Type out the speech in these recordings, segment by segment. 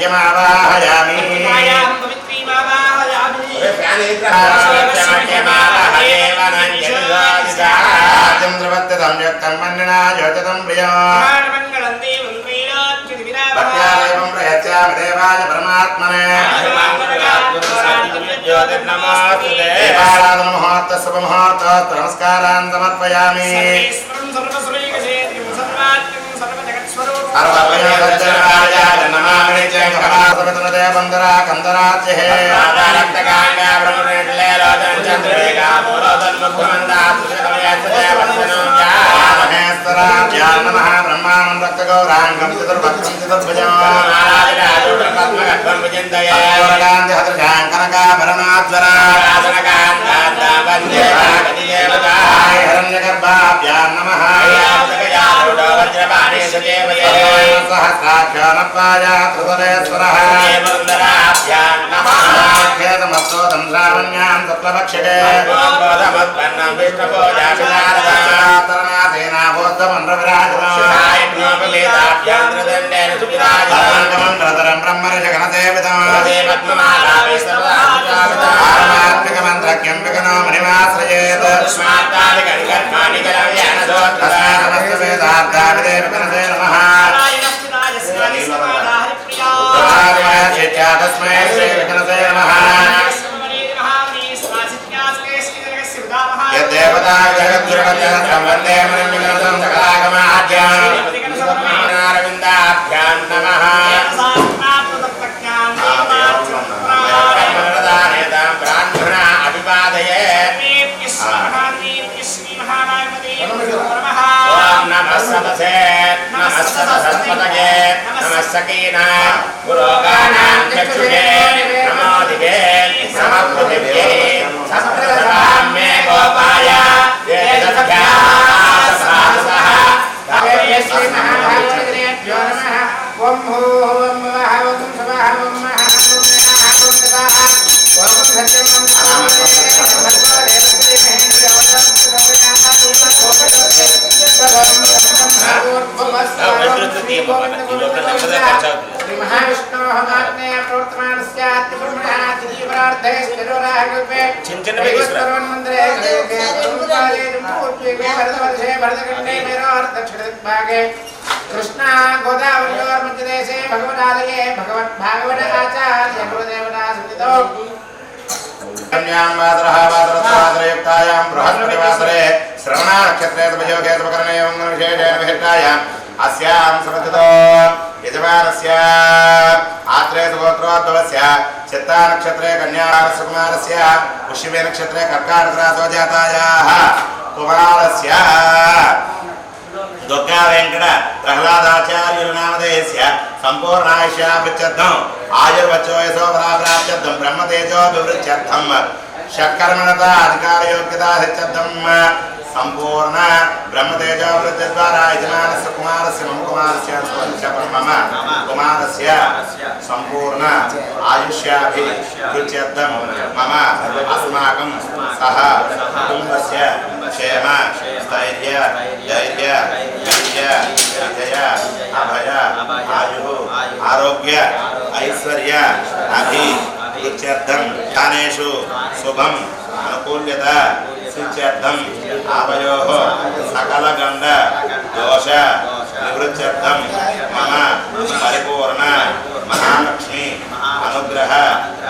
पवित्रीमावाहयामि चन्द्रवत्यतं युक्तं मन्यना ज्योतितं प्रियं भक्त्यादेवं प्रयच्छामि देवाय परमात्मने देवाराधनमुहूर्तः शुभमुहूर्तः नमस्कारान् समर्पयामि बंदरा कंदरा ब्रह्मांड रक्त गौरांगम चतुर्भक्षम चतुर्भुजं कनकाभरणाध्वरा हिरण्यगर्भाभ्यां नमः सहस्राक्षानपाया त्रिपुरेश्वरः खेदमस्तोदं श्रावण्यां सप्तभक्षके तरनाथेनाभूतमन्त्रविराजमन्त्रधरं ब्रह्मर्षगणसेवितमात्मिकमन्त्रज्ञं विघ्नो मणिमाश्रयेत् वेदार्थाभिदेवगणसे नमः तस्मै श्रीविघ्नसे नमः यद्देवता जगद्गुरुपत्यं वन्दे मणिविघ्नसं सकलागमाद्याम् अरविन्दाभ्यां नमः ब्राह्मणा अभिवादये नमः सदसे नमः सरस्वतये नमः सकीना पुरोगानां चक्षुषे नमो दिवे नमः पृथिव्यै सस्त्रदां मे गोपाय वेदभ्यासः श्री महाभागवतेभ्यो नमः ओम भूर्भुवः ओम स्वः ओम ओम सत्यं महाविष्णु हमारे प्रवर्तमानस्य ब्रह्मणादिवरार्थे स्थिरोरागल्पे चिंतनमंदिरे भरतवर्षे भरतखंडे मेरोर दक्षिणदिग्भागे कृष्णा गोदावरीयोर्मध्यदेशे भगवदालये भगवद्भागवत आचार्य गुरुदेवता सुनितो कन्यां वासरः वासरयुक्तायां बृहस्पतिवासरे श्रवणा नक्षत्रे तपयोगे तपकरणे विशेषेण विहितायाम् अस्यां समर्थितो यजमानस्य आत्रे सुगोत्रोद्भवस्य चित्ता नक्षत्रे कन्यारास्य कुमारस्य पुष्यमे नक्षत्रे कर्काटकरासो जातायाः कुमारस्य दुर्गा वेंकट प्रह्लादाचार्युर्नामधेयस्य संपूर्णायुष्याभिवृद्ध्यर्थं आयुर्वचो यशोबलाप्राप्त्यर्थं ब्रह्मतेजोभिवृद्ध्यर्थं षट्कर्मणता अधिकारयोग्यता सिद्ध्यर्थं संपूर्ण ब्रह्मतेजोभिवृद्धि द्वारा यजमानस्य कुमारस्य मम कुमारस्य मम कुमारस्य संपूर्ण आयुष्याभिवृद्ध्यर्थं मम अस्माकं सह कुटुम्बस्य क्षेम स्थैर्य धैर्य विजय अभय आयु आरोग्य ऐश्वर्य अभिवृद्ध्यर्थं स्थानेषु शुभम अनुकूल्यता सिद्ध्यर्थं आवयोः सकलगंड दोष निवृत्त्यर्थं मम परिपूर्ण महालक्ष्मी अनुग्रह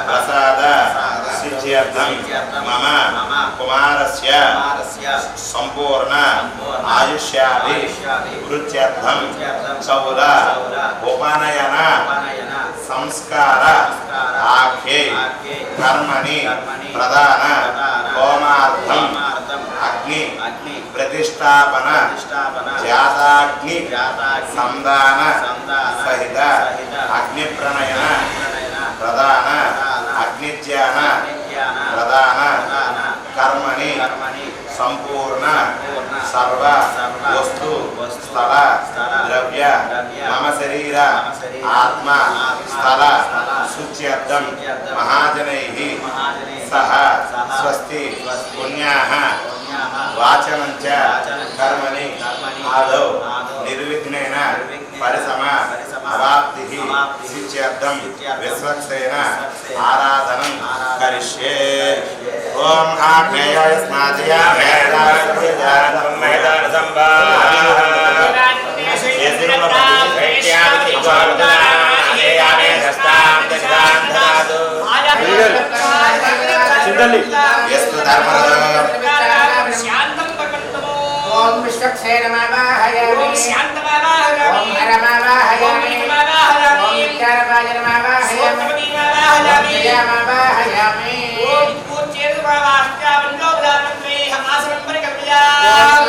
प्रसाद सिद्ध्यर्थं मम कुमारस्य संपूर्ण आयुष्याभिवृद्ध्यर्थं चौल उपनयन संस्कार आख्ये कर्मणि प्रदान होमार्थं अग्नि प्रतिष्ठापन जाताग्नि संदान सहित अग्नि प्रणयन प्रदान अग्निज्ञान प्रदान कर्मणि संपूर्ण सर्व वस्तु स्थल द्रव्य मम शरीर आत्मा स्थल शुच्यर्थं महाजनैः सह स्वस्ति पुण्याः वाचनं च कर्मणि आदौ निर्विघ्नेन परिसम अवाप्तिः इत्यर्थं विश्वक्सेन आराधनं करिष्ये। ओम आग्नेयाय स्नादया ओम विश्वक्सेन नमः ओम हरमावाहयामि ओम विद्यारपाय नमः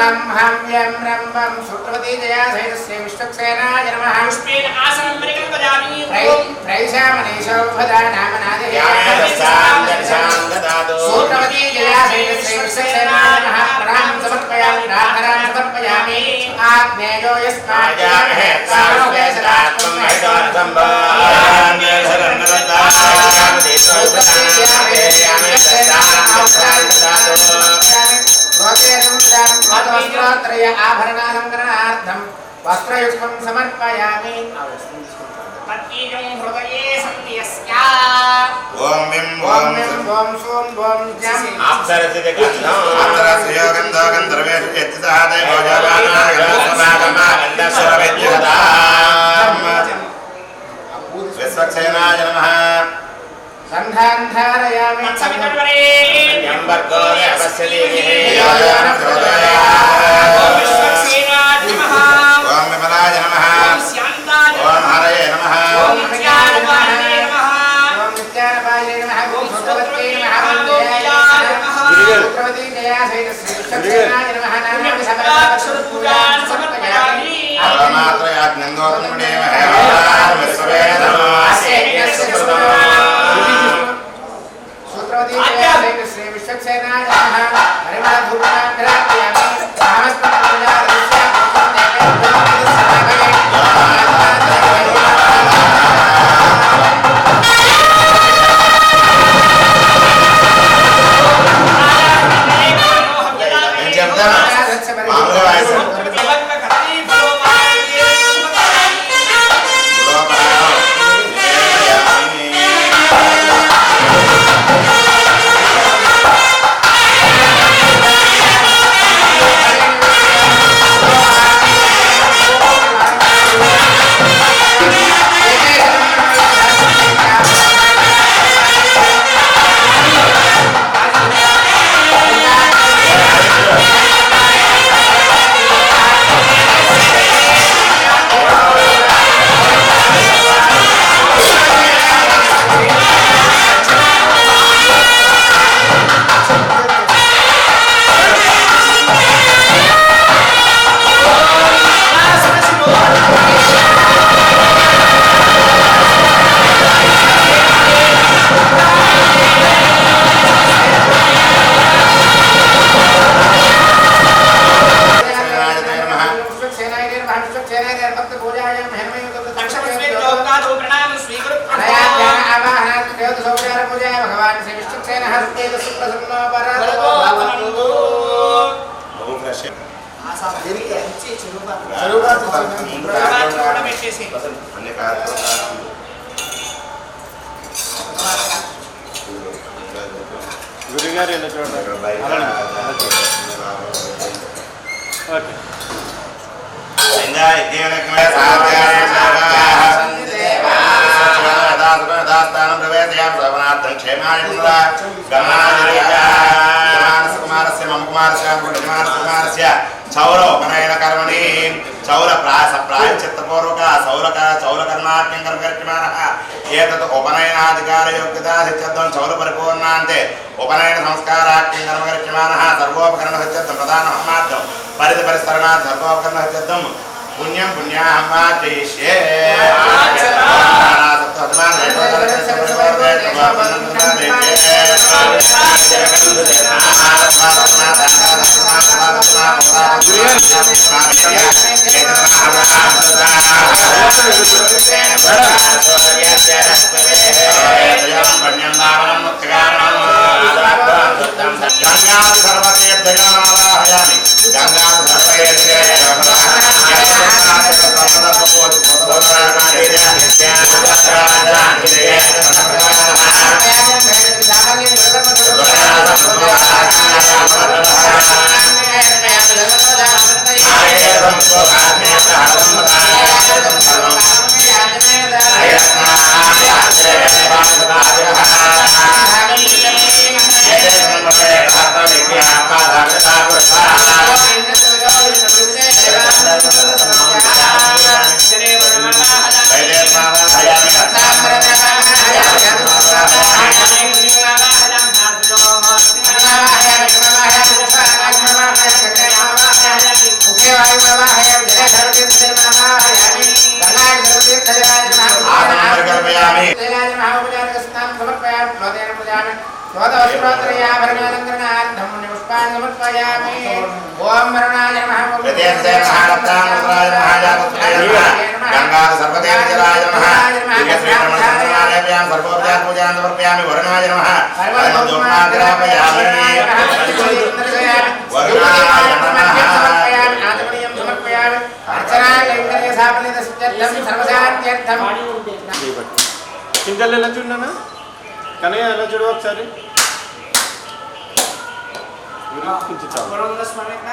लं हम यं रंबं सुप्रवती जया सहितस्य विश्वक्सेनाय नमः पुष्पेण आसनं परिकल्पयामि प्रैषामनेशो भदा नामनादे सुप्रवती जया सहितस्य विश्वक्सेनाय नमः प्रणामं समर्पयामि प्रार्थनां समर्पयामि आग्नेयो यस्माज्ञामहे सारोगे सदात्मं वस्त्रत्रय आभरणालंकरणार्थं वस्त्रयुष्मं समर्पयामि तत्कीजं हृदये सन्त्यस्या ओम विं ओम ओम सोम ओम जम अप्सरस्य गन्धो गन्धर्वेषु यत्सहादे भोजवाना गन्धसमागमा गन्धस्वरवेद्यगता विश्वक्सेनाय नमः संधान धारयामि सवितर्वरे यंबर्गो अवस्यदेहि ओम विश्वक्सेनाय नमः ओम विमलाय नमः ओम शांताय ओम हरये नमः ओम विज्ञानपाय नमः ओम विज्ञानपाय नमः ओम भगवते नमः ओम जयाय नमः भगवती जया सहित श्री विश्वक्सेनाय नमः नामामि सर्वपूजां समर्पयामि परमात्र याज्ञन्दोत्मने महे विश्ववेदमासे सूत्रवती जया सहित श्री विश्वक्सेनाय नमः परिमल धूपां ग्रहापयामि समस्त पूजा दृश्य గురుగారు ఇలా చూడండి. ఓకే. చౌరోపనయన కర్మణి చౌర ప్రాయశ్చిత్తపూర్వక చౌరకర్మాజ్ఞం కర్మకర్యమానః ఏతత్ ఉపనయనాధికార యోగ్యతా సిద్ధ్యర్థం చౌర పరిపూర్ణ అంటే ఉపనయన సంస్కారాజ్ఞం కర్మకర్యమానః సర్వోపకరణ సిద్ధ్యర్థం ప్రధానమార్థం పరిధి పరిస్తరణాత్ సర్వోపకరణ సిద్ధ్యర్థం పుణ్యం పుణ్యాహమాచయిష్యే గంగా చింతలు ఎలా చూడనా కనయ్య ఎలా చూడు ఒకసారి Samudra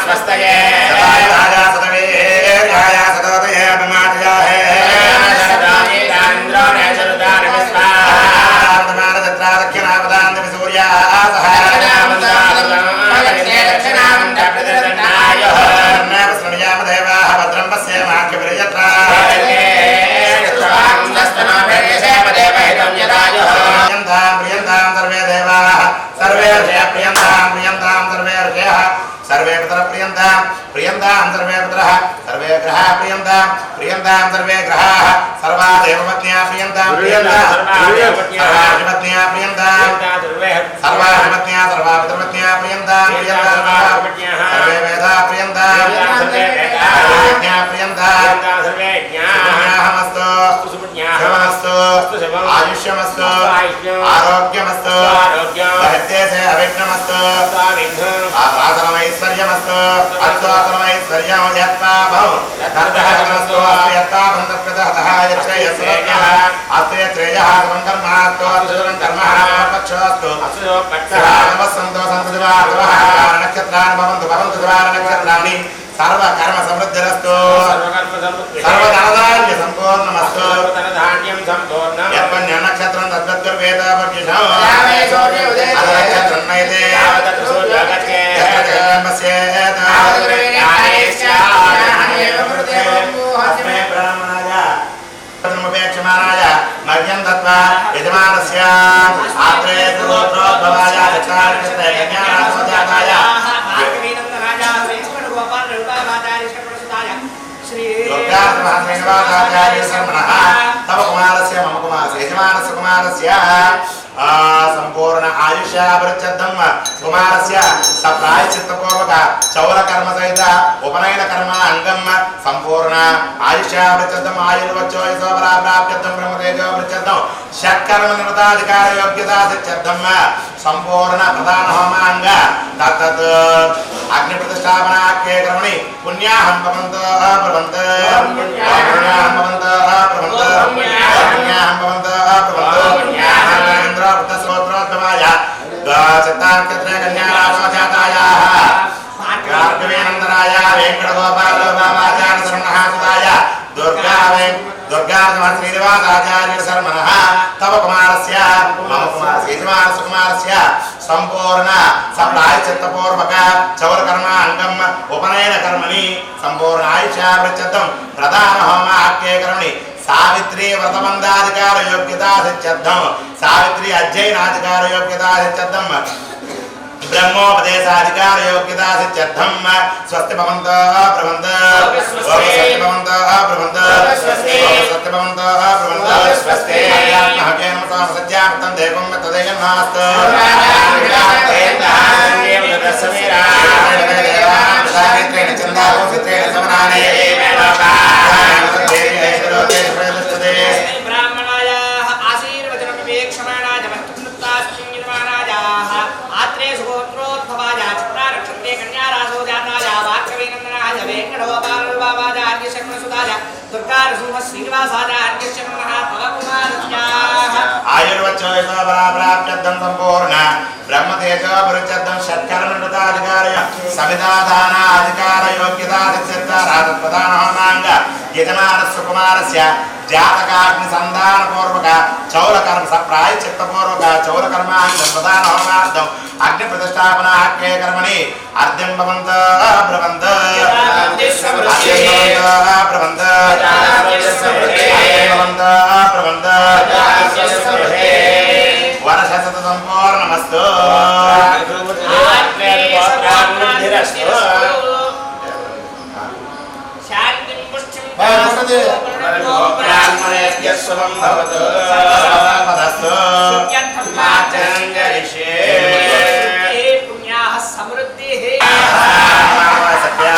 स्वस्तये राजा सतवीर्याय सतोदये अभिमातयाहे सर्वे पुत्र प्रियंता प्रियंता सर्वे पुत्र सर्वे ग्रह प्रियंता प्रियंता सर्वे ग्रह सर्वा देवपत्न्या प्रियंता प्रियंता सर्वाधिपत्न्या प्रियंता सर्वाधिपत्न्या सर्वापितृपत्न्या प्रियंता प्रियंता सर्वे वेदा प्रियंता प्रियंता सुपुण्याहमस्तु शिवमस्तु आयुष्यमस्तु आरोग्यमस्तु साहित्ये से अविघ्नमस्तु ऐश्वर्यमस्तु अत्वातमैश्वर्यं यत्वा भव तर्दहमस्तु यत्तापं तत्कृतः यच्छयस्वज्ञः अस्ते त्रेयः समं कर्मास्तु अत्सुरं कर्मः पक्षोस्तु नमस्सन्तु सन्तुदिवातवः नक्षत्राणि भवन्तु नक्षत्राणि सर्वकर्म समृद्धिरस्तु सर्वधनधान्य सम्पूर्णमस्तु यत्पन्य नक्षत्रं तद्वद्गुर्वेद पक्षिणो नक्षत्रं नैते ब्राह्मणाय मह्यं दत्त्वा यजमानस्य आत्रे पुत्रोद्भवाय चक्रार्चिते कन्यानाथोजाताय दुर्गाचार्य शर्मणः तव कुमारस्य मम कुमारस्य यजमानस्य कुमारस्य संपूर्ण आयुष्याभिवृद्ध्यर्थं कुमारस्य सप्रायश्चित्तपूर्वक चौरकर्म सहित उपनयन कर्म अंगम संपूर्ण आयुष्याभिवृद्ध्यर्थं आयुर्वच्चोयसोपराप्त्यर्थं ब्रह्मतेजोभिवृद्ध्यर्थं षट्कर्म निवृत्ताधिकार योग्यता सिद्ध्यर्थं संपूर्ण प्रधान होमांग तत्तत् अग्नि प्रतिष्ठापनाख्ये कर्मणि पुण्याहं भवन्तः प्रभवन्तः पुण्याहं भवन्तः प्रभवन्तः पुण्याहं भवन्तः प्रभवन्तः इंद्रवृत्तस्रोत्रोद्भवाय चित्ताक्षत्रे कन्यारासोजातायाः गार्गवेनन्दनाय वेङ्कटगोपालबाबाचार्य शर्मणः सुताय दुर्गाश्रीनिवासाचार्य शर्मणः तव कुमारस्य मम कुमारस्य यजमानस्य कुमारस्य संपूर्ण सप्रायश्चित्तपूर्वक चौरकर्म अंगम उपनयन कर्मणि संपूर्ण आयुष्याभिवृद्ध्यर्थं प्रधान होम आख्ये कर्मणि सावित्री व्रतबंधाधिकार योग्यता सिद्ध्यर्थं सावित्री अध्ययनाधिकार योग्यता सिद्ध्यर्थं ब्रह्मोपदेशाधिकार योग्यता सिद्ध्यर्थं स्वस्ति भवन्तः प्रभवन्तः स्वस्ति भवन्तः प्रभवन्तः स्वस्ति भवन्तः प्रभवन्तः स्वस्ति आत्महके नमः सज्जातं देवं तदेयं नास्त सावित्रेण चन्दाको चित्रेण समनाने ब्राह्मणाय आशीर्वचनं विवेक्षमाणाय वस्तुनुत्तास्मिन्निर्माणाय आत्रे सुगोत्रोद्भवाय चित्रानक्षत्रे कन्यारासोजाताय वाक्यवेनन्दनाय वेङ्कटगोपालबाबाचार्य शर्मणसुताय दुर्गानृसिंहश्रीनिवासाचार्य शर्मणः तव कुमारस्याः आयुर्वच्चोयसोपराप्त्यर्थं संपूर्ण ब्रह्मतेजोभिवृद्ध्यर्थं षट्कर्मनिवृत्ताधिकार समिधादानाधिकार योग्यता सिद्ध्यर्थं होमांग यजमानस्य कुमारस्य जातकाग्निसन्धानपूर्वक चौरकर्म सप्रायश्चित्तपूर्वक चौरकर्माङ्ग प्रधान होमार्थम् अग्निप्रतिष्ठापनाख्ये कर्मणि अर्ध्यं भवन्तः प्रभवन्तः वर्षशत सम्पूर्णमस्तु शान्तिं पुष्टिं ब्राह्मणेभ्यः शुभं भवतु सर्वपदस्तु सुख्यर्थं माचनं करिष्ये पुण्याः समृद्धिः सत्या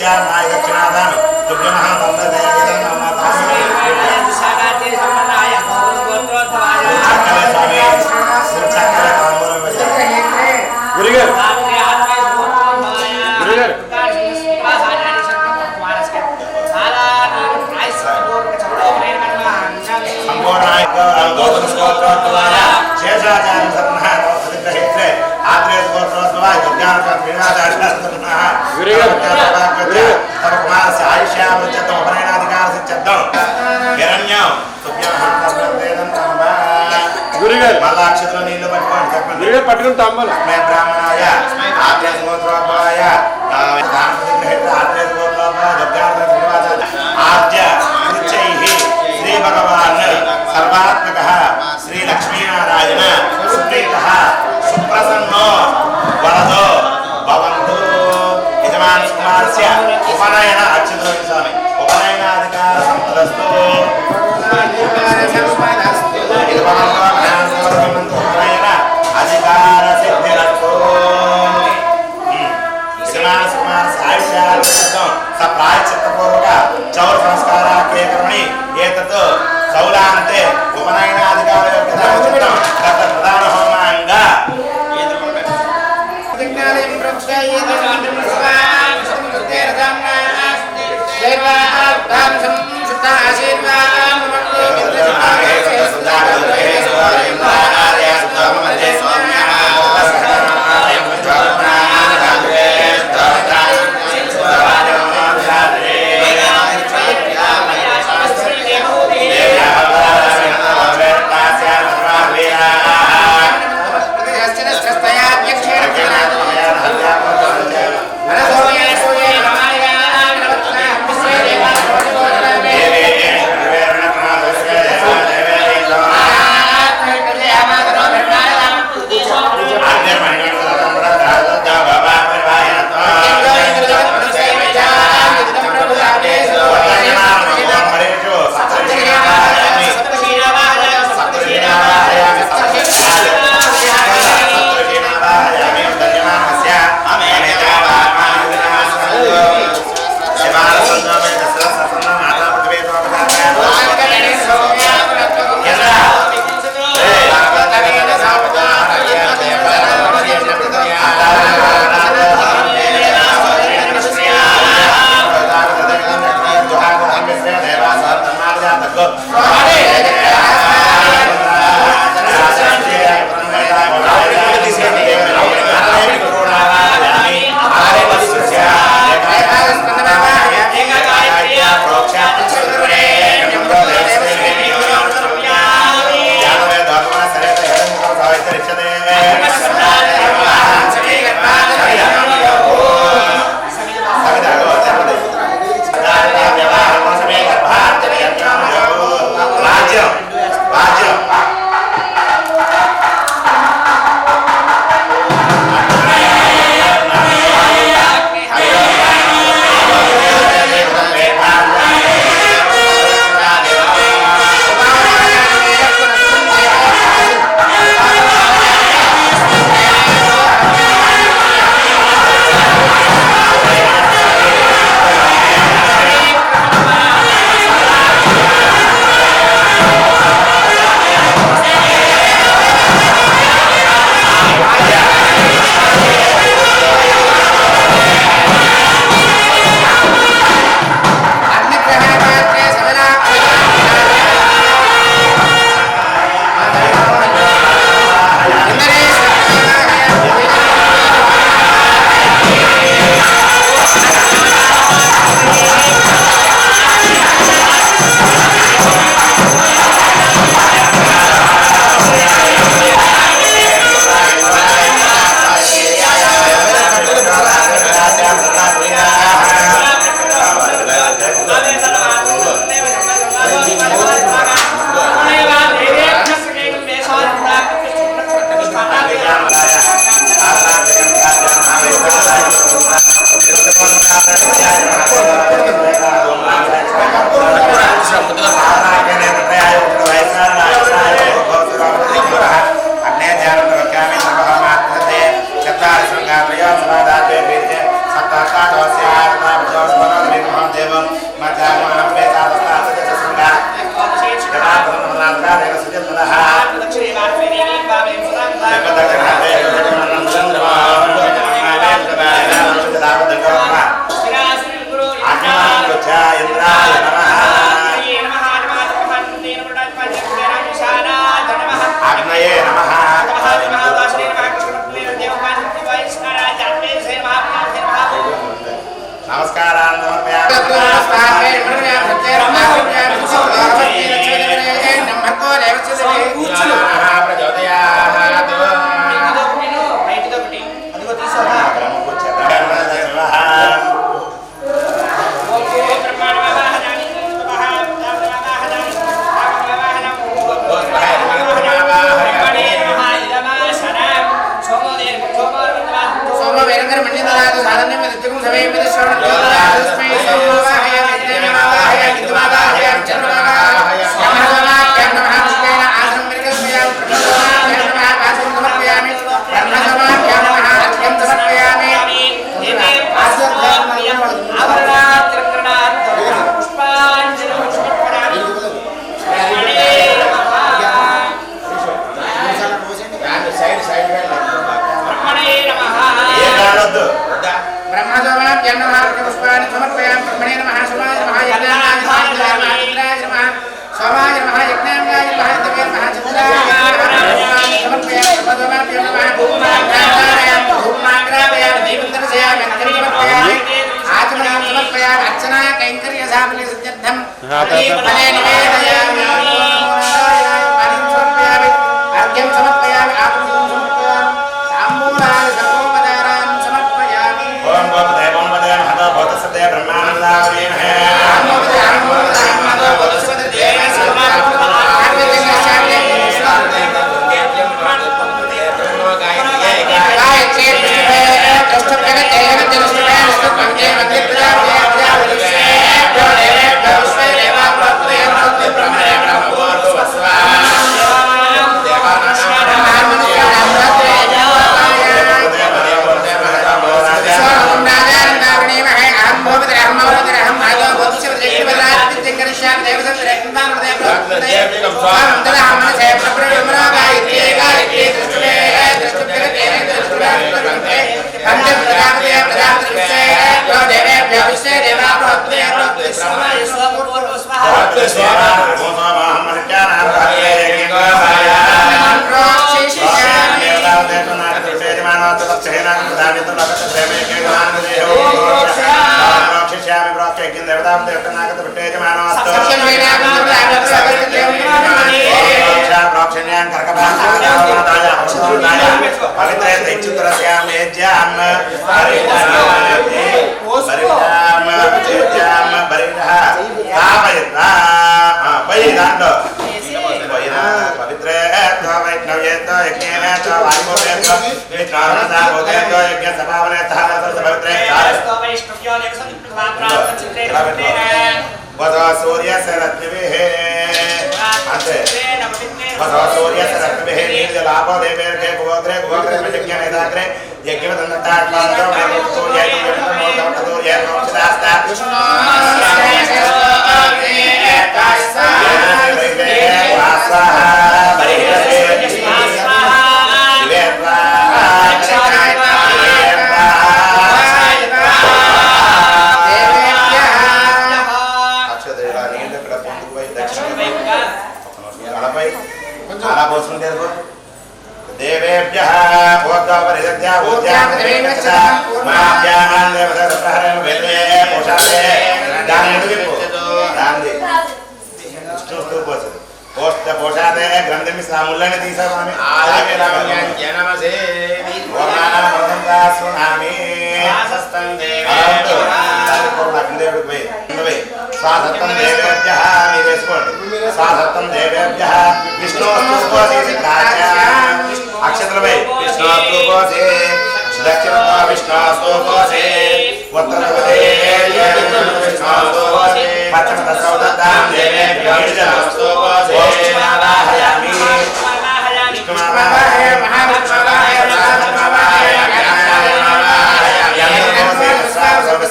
ప్రత్యామ్నాయ దక్షిణాదాన తుభ్యమః సంతతే గురుగారు గురుగారు శేషాచార్య సత్రే ఆత్రేయ గోత్రోద్భవాయ తమ కుమారస్య ఆయుష్యామృత్యర్థం ఉపనయనాధికారస్య సిద్ధ్యర్థం హిరణ్యం గురుగారు మళ్ళా అక్షతలో నీళ్లు పట్టుకోండి చెప్పండి. గురుగారు పట్టుకుని తాంబూలం బ్రాహ్మణాయ ఆత్రేయ గోత్రోద్భవాయ ఆత్రేయ గోత్రోద్భవాయ ఆద్య ఉచ్చైః శ్రీ భగవాన్ సర్వాత్మకః శ్రీ లక్ష్మీనారాయణ సుప్రీతః సుప్రసన్నో వరదో భవంతు. యజమాన కుమారస్య ఉపనయన అచ్యుతో స్వామి ఉపనయనాధికార సంపదస్తు ఉపనయన అధికార సిద్ధిరస్తు. యజమాన కుమారస్య ఆయుష్యార్థం సప్రాయచిత్తపూర్వక చౌర సంస్కారాఖ్యే కర్మణి ఏతత్ సౌలాంతే ఉపనయనాధికార యోగ్యతా తత్ర ప్రధాన హోమాంగ మనసో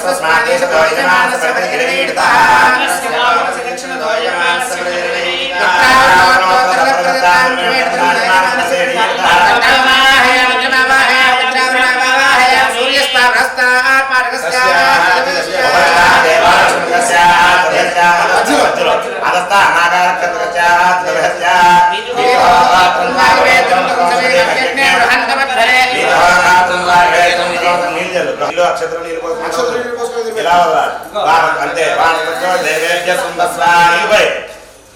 Christmas అక్షత్రం నీళ్ళు పోసుకుంటే ఇలా అంతే దేవేభ్య సుందస్వామి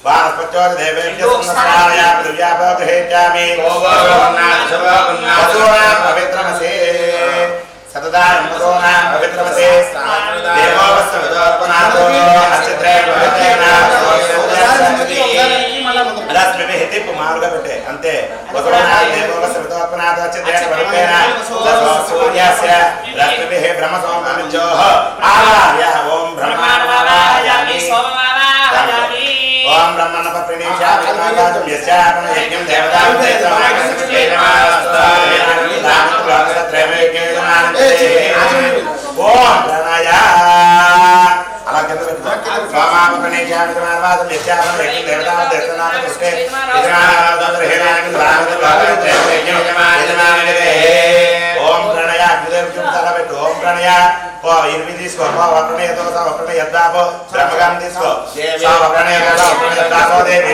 వానస్పత్యోజ దేవేభ్య సుందస్వాయ పృథివ్యాపగృహేత్యామి వసూనాం పవిత్రమసే సతదానం వసూనాం పవిత్రమసే దేవోవస్య విదోర్పణాతో అచ్చిత్రే పవిత్రేణ రశ్మిభిః తిప్పు మారుగా పెట్టే అంతే వసూనాం దేవోవస్య విదోర్పణాతో అచ్చిత్రేణ పవిత్రేణ సూర్యస్య రశ్మిభిః బ్రహ్మసోమమిజ్యోః ఆవాహ్య ఓం బ్రహ్మాణవాయామి ఓం బ్రహ్మణ ప్రణీష్యామి మాతాజం యస్యాపన యజ్ఞం దేవతాం ఓం ప్రణయ అలా కింద పెట్టుకో సోమాప ప్రణీష్యామి మాతాజం యస్యాపన యజ్ఞం దేవతాం దేవతాం పుష్టే ఓం ప్రణయ అగ్నిదేవుడికి తల పెట్టు ఓం ప్రణయ ఓ ఇరివి తీసుకో ఒకనే ఒకనే ఎద్దాపో బ్రహ్మగానం తీసుకో ఒకనే ఎద్దాపో దేవి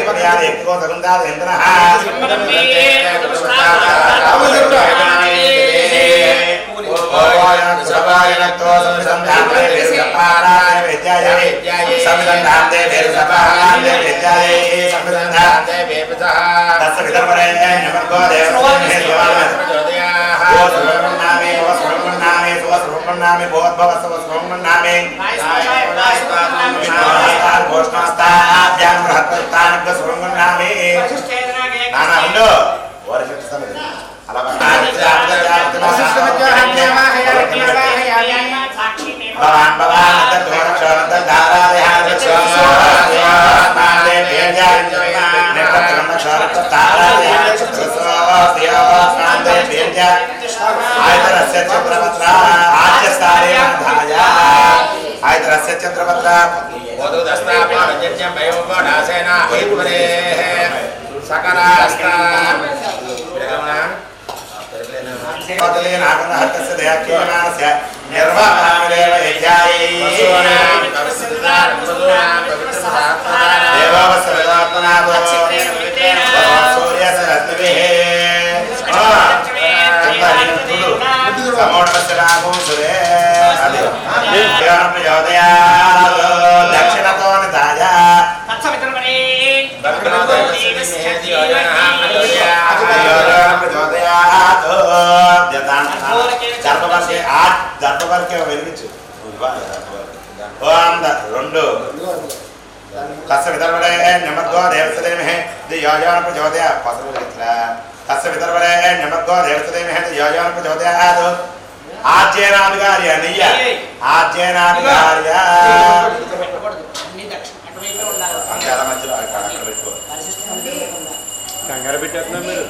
ఎక్కువ తగుందా ఎంత దక్షిణతో దర్భవర్కే వెలిగించు రెండు కస్య విదర్భడే నమద్గో దేవసదేమహే దియోజాన ప్రచోదయ పసరు వెలిగించరా కస్య విదర్భడే నమద్గో దేవసదేమహే దియోజాన ప్రచోదయాదు ఆజ్యేనాధికార్య నియ్య ఆజ్యేనాధికార్య చాలా మధ్యలో పెట్టుకో కంగారు పెట్టేస్తున్నా మీరు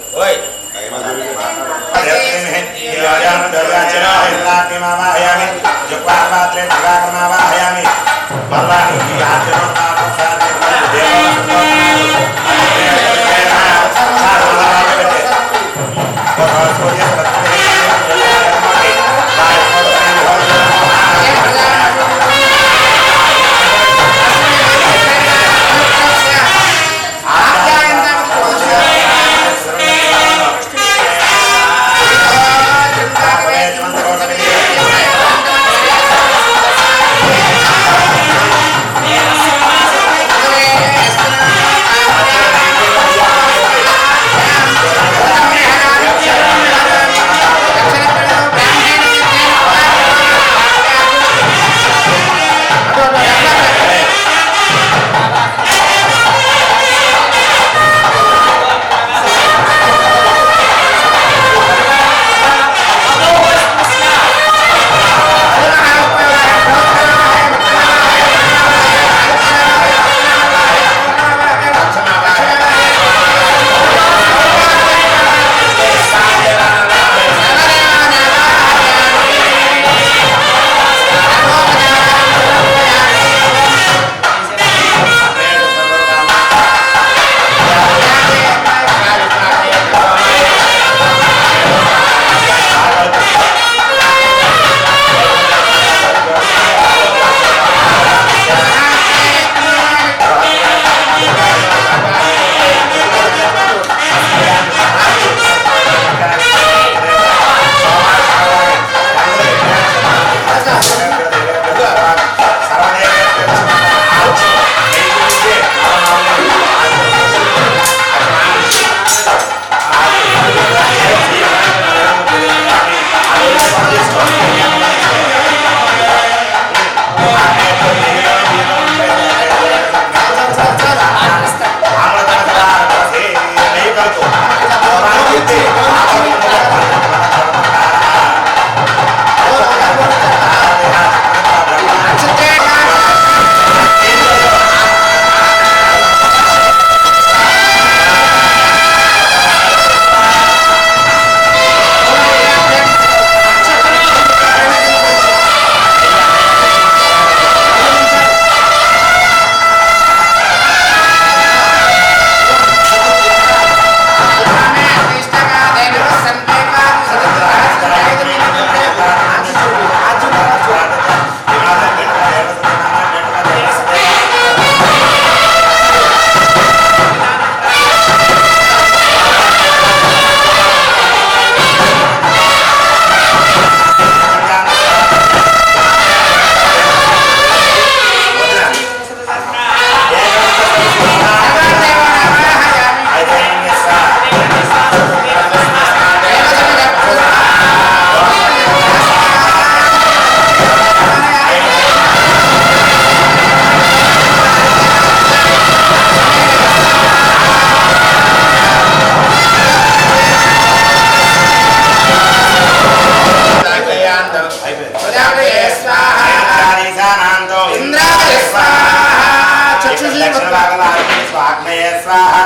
स्वाहा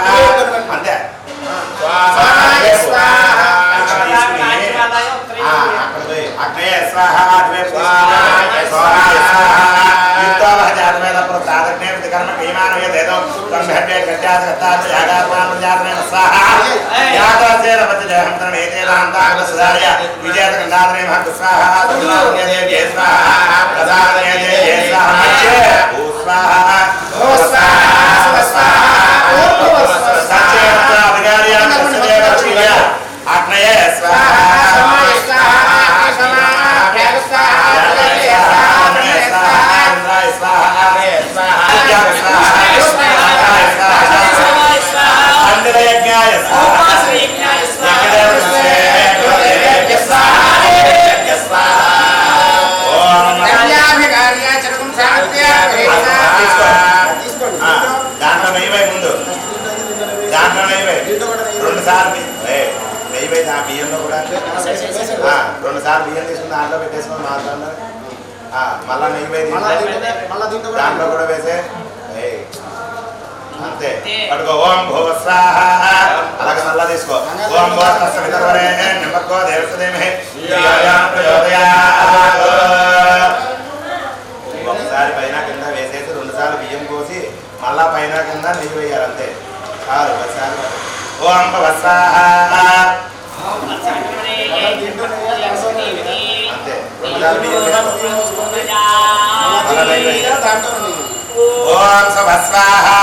अंते स्वाहा स्वाहा अग्ने स्वाहा अग्ने स्वाहा स्वाहा युक्तवः जातवेद प्रसादग्ने प्रतिकर्म क्रियमाण यदेदो तन्महत्वे कृत्यास कर्तास यागात्मान जातने स्वाहा यागासे रमति जयं तन्मेते दान्ताग्र सुधार्य विजयत गंगाधरे महत् स्वाहा दुर्गावने देव्ये स्वाहा प्रसादने देव्ये स्वाहा ओ स्वाहा ओ स्वाहा सच्चे अधिकार्य सदेव श्रीया अग्नये स्वाहा రెండు సార్లు బియ్యం తీసుకుని దాంట్లో పెట్టేసుకుని మాట్లాడినారు మళ్ళా నెయ్యి దాంట్లో కూడా వేసే అంతే పట్టుకో ఓం భూ స్వాహ అలాగే మళ్ళా తీసుకో ఓం భూ తస్సవితర్వరే నిమ్మకో దేవస్తదేమహే ఒకసారి పైన కింద వేసేసి రెండు సార్లు బియ్యం పోసి మళ్ళా పైన కింద నెయ్యి వేయాలి అంతే చాలు ఒకసారి ఓం భవ స్వాహ ओम स्वाहा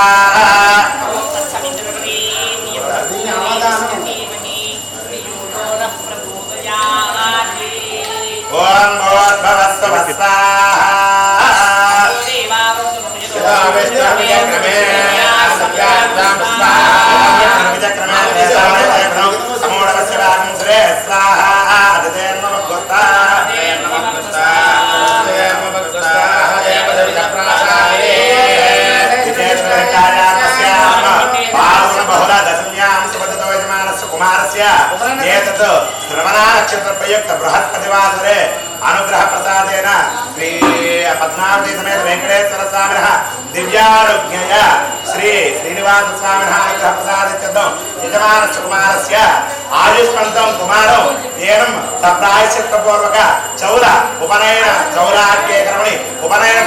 ओम भव स्वाहा श्रवणा नक्षत्र प्रयुक्त बृहस्पतिवासरे अनुग्रह प्रसादेन श्री पद्मावती समेत वेंकटेश्वर स्वामिनः दिव्यानुज्ञया श्री श्रीनिवास स्वामिनः अनुग्रह प्रसादित्यर्थं यजमानस्य कुमारस्य आयुष्मन्तं कुमारं येनं सप्रायश्चित्तपूर्वक चौल उपनयन चौलाढ्ये कर्मणि उपनयन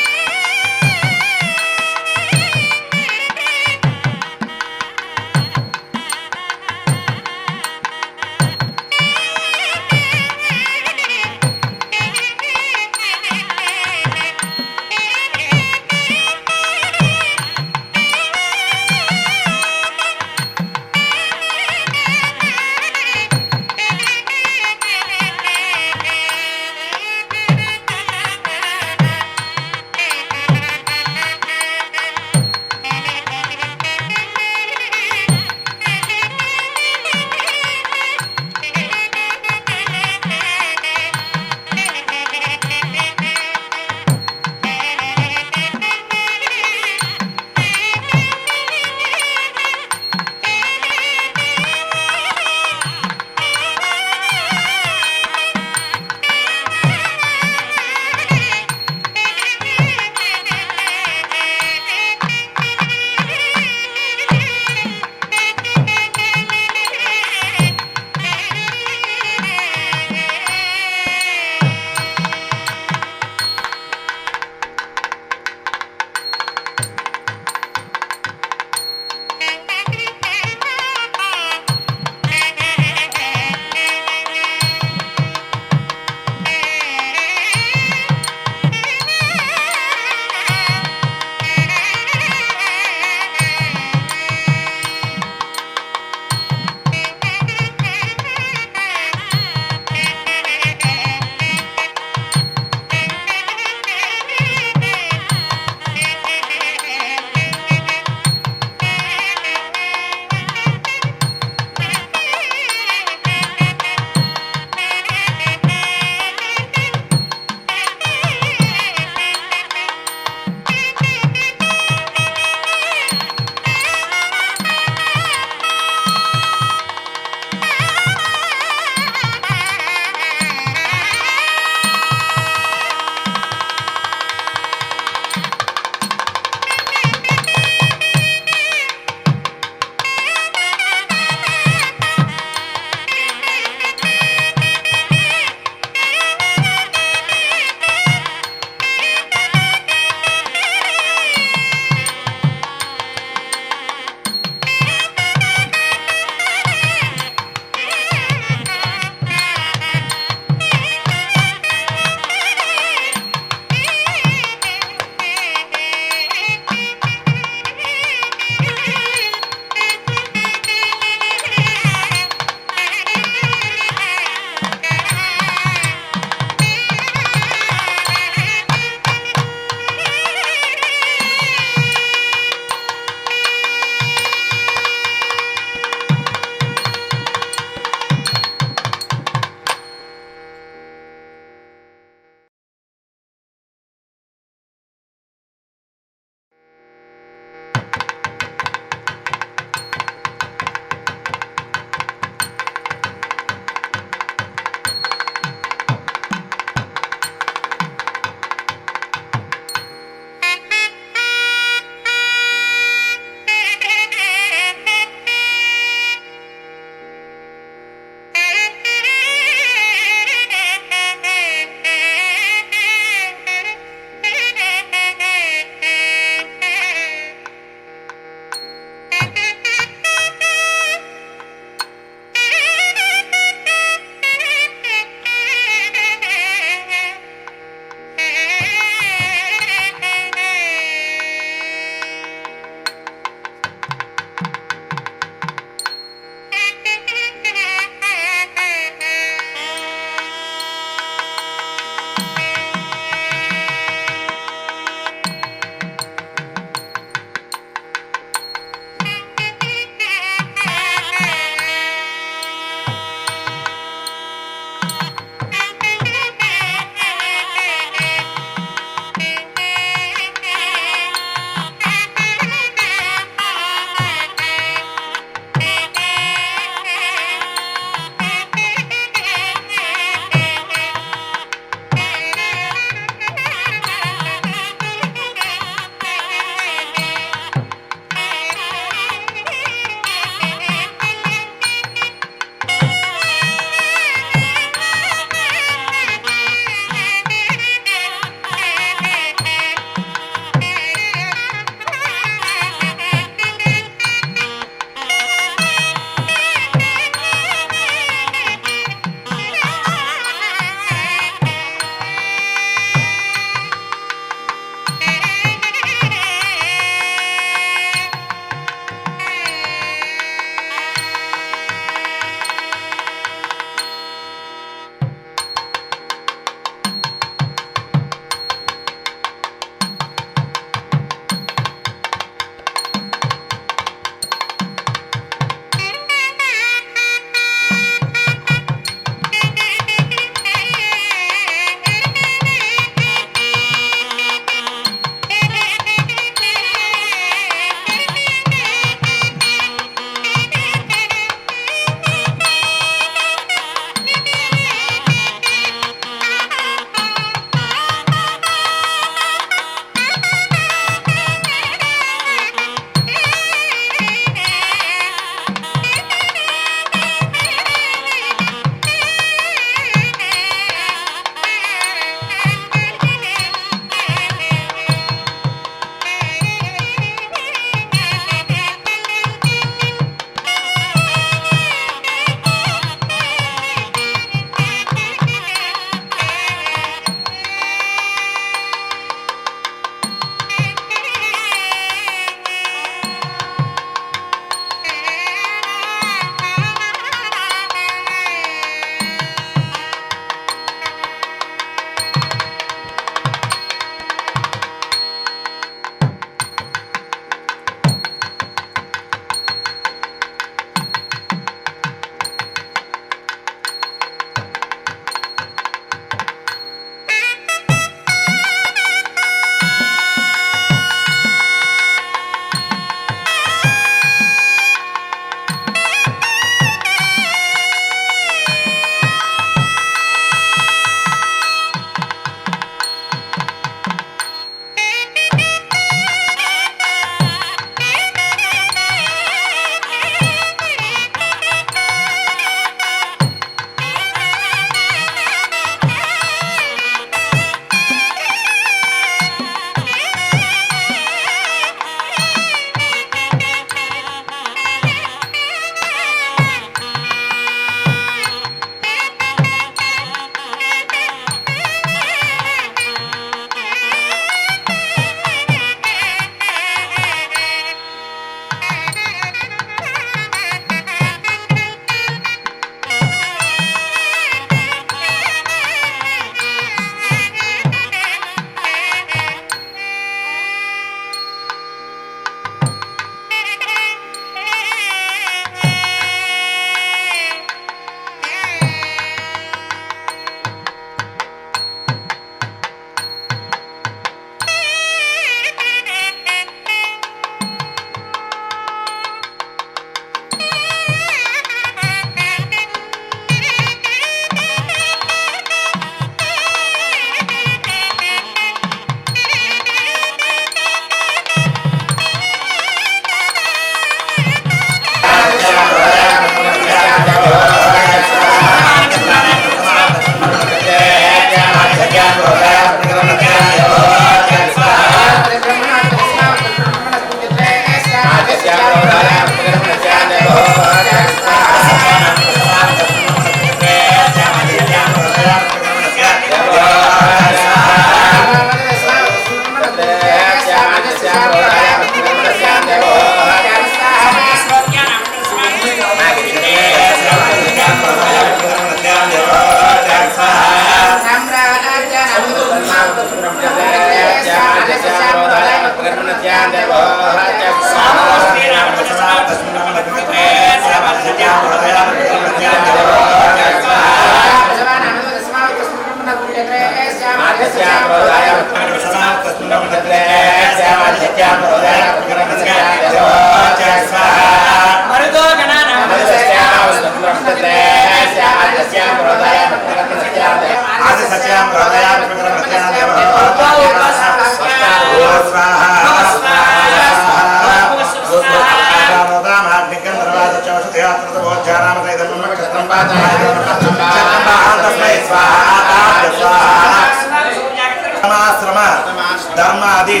धर्मादि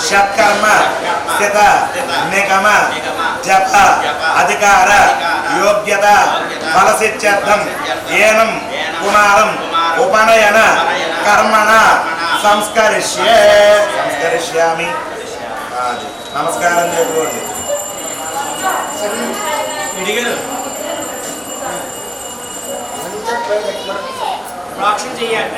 षत्कर्म स्थित निगम जप अधिकार योग्यता फलसिद्ध्यर्थम एनं कुमारं उपनयन कर्मणा संस्करिष्यामि नमस्कारं చెప్పండి రాక్షణ చేయాలి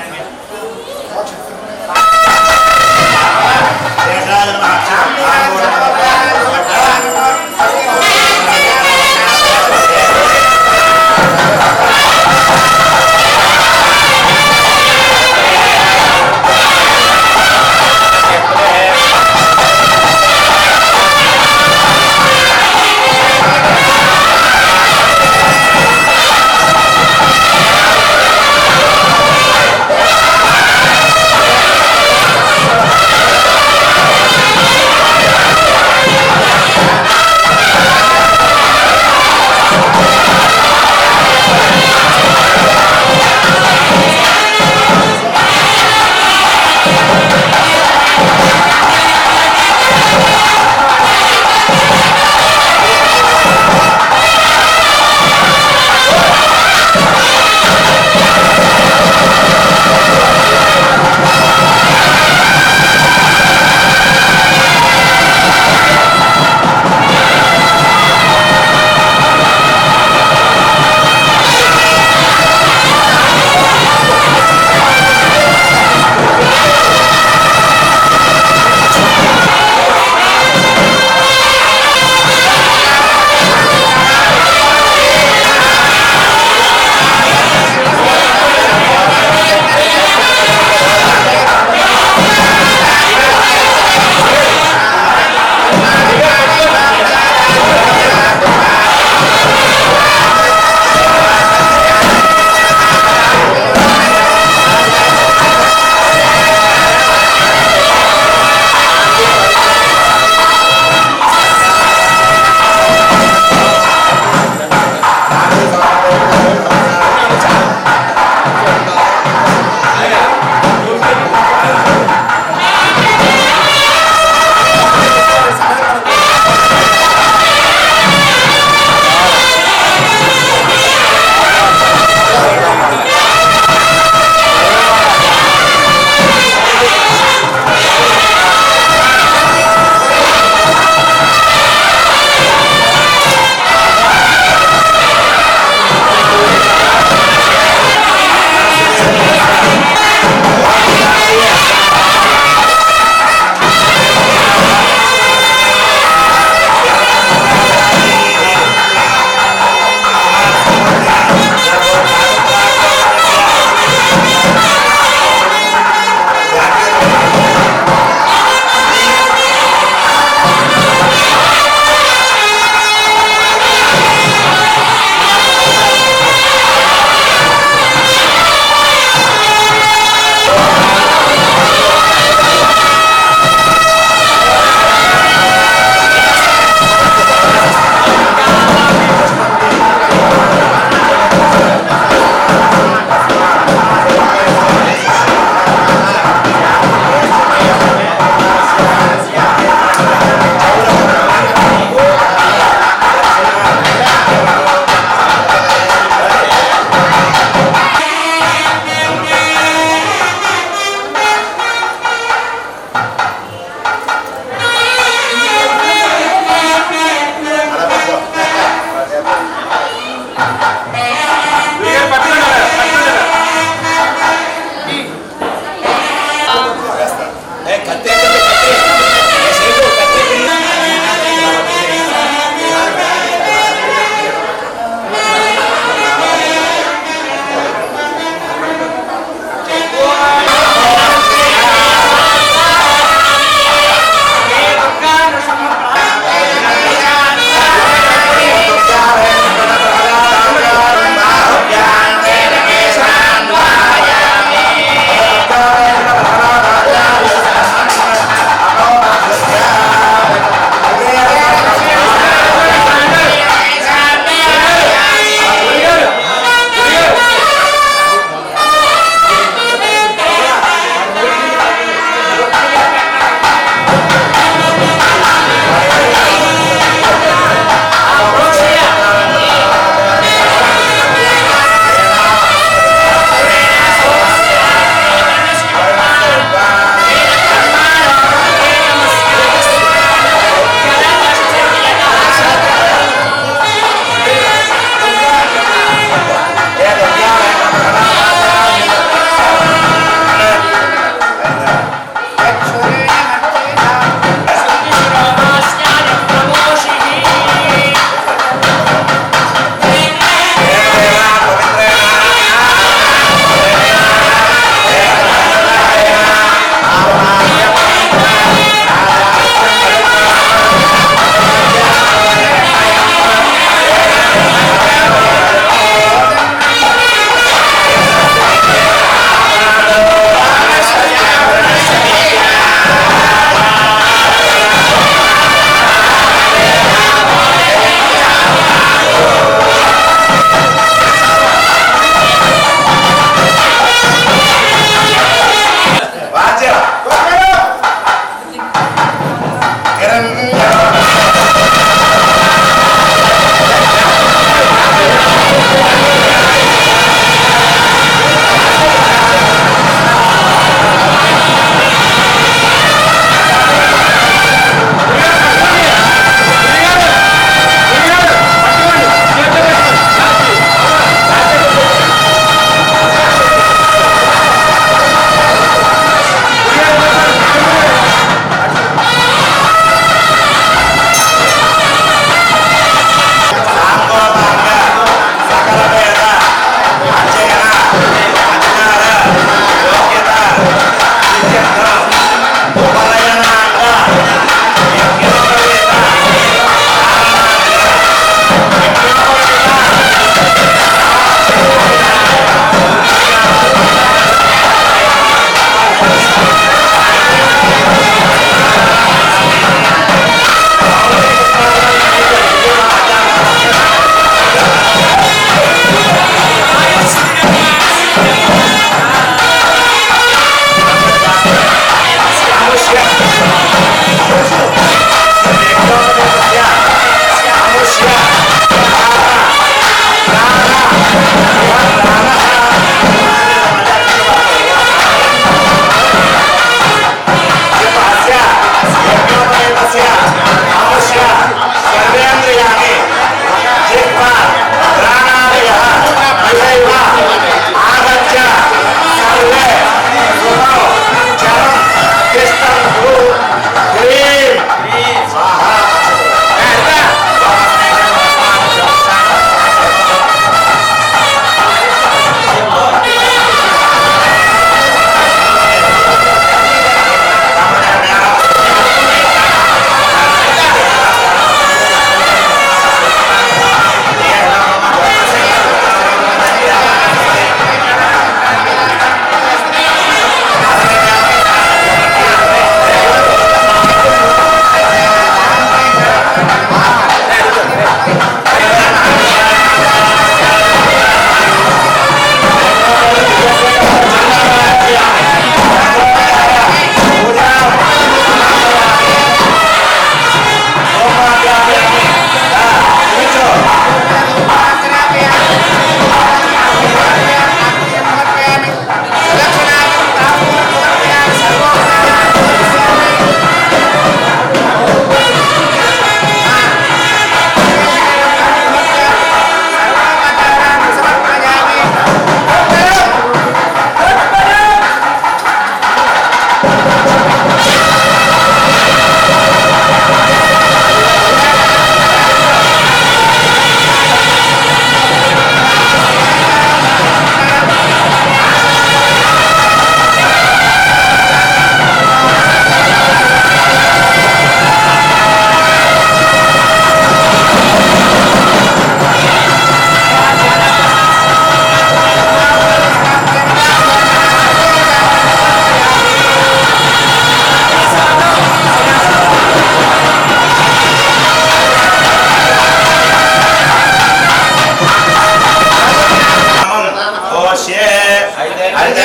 హరితే